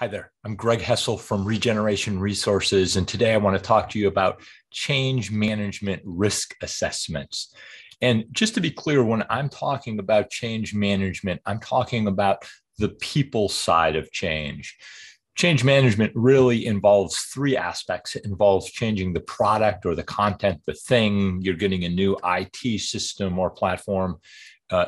Hi there. I'm Greg Hessel from ReGeneration Resources, and today I want to talk to you about change management risk assessments. And just to be clear, when I'm talking about change management, I'm talking about the people side of change. Change management really involves three aspects. It involves changing the product or the content, the thing. You're getting a new IT system or platform.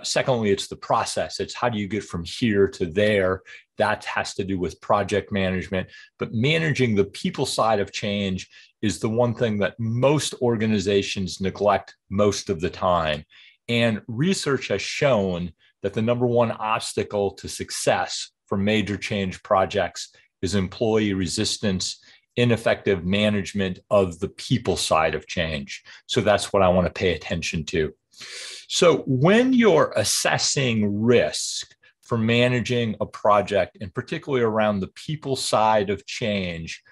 Secondly, it's the process. It's how do you get from here to there? That has to do with project management. But managing the people side of change is the one thing that most organizations neglect most of the time. And research has shown that the number one obstacle to success for major change projects is employee resistance, ineffective management of the people side of change. So that's what I want to pay attention to. So when you're assessing risk for managing a project, and particularly around the people side of change,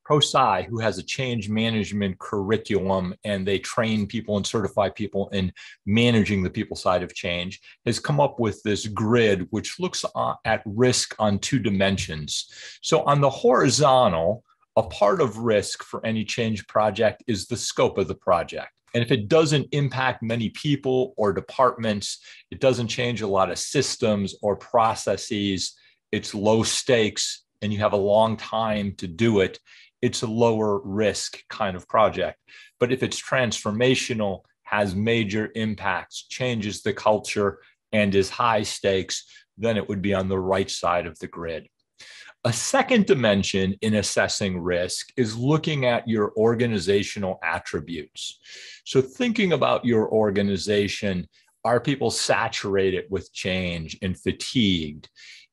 ProSci, who has a change management curriculum and they train people and certify people in managing the people side of change, has come up with this grid which looks at risk on two dimensions. So on the horizontal, a part of risk for any change project is the scope of the project. And if it doesn't impact many people or departments, it doesn't change a lot of systems or processes, it's low stakes, and you have a long time to do it, it's a lower risk kind of project. But if it's transformational, has major impacts, changes the culture, and is high stakes, then it would be on the right side of the grid. A second dimension in assessing risk is looking at your organizational attributes. So thinking about your organization, are people saturated with change and fatigued?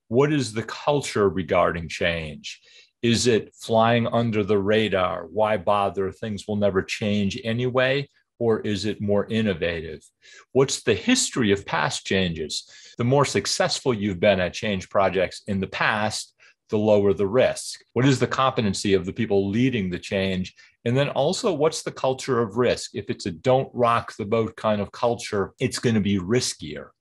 What is the culture regarding change? Is it flying under the radar? Why bother? Things will never change anyway. Or is it more innovative? What's the history of past changes? The more successful you've been at change projects in the past, the lower the risk. What is the competency of the people leading the change? And then also, what's the culture of risk? If it's a don't rock the boat kind of culture, it's going to be riskier.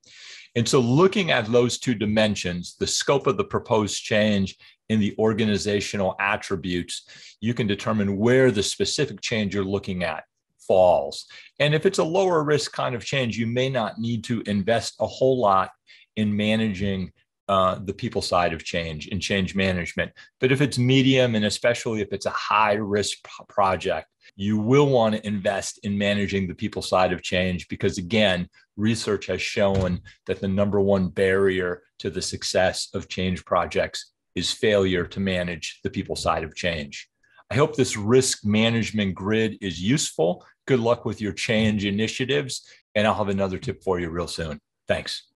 And so looking at those two dimensions, the scope of the proposed change and the organizational attributes, you can determine where the specific change you're looking at falls. And if it's a lower risk kind of change, you may not need to invest a whole lot in managing the people side of change and change management. But if it's medium, and especially if it's a high risk project, you will want to invest in managing the people side of change because, again, research has shown that the number one barrier to the success of change projects is failure to manage the people side of change. I hope this risk management grid is useful. Good luck with your change initiatives, and I'll have another tip for you real soon. Thanks.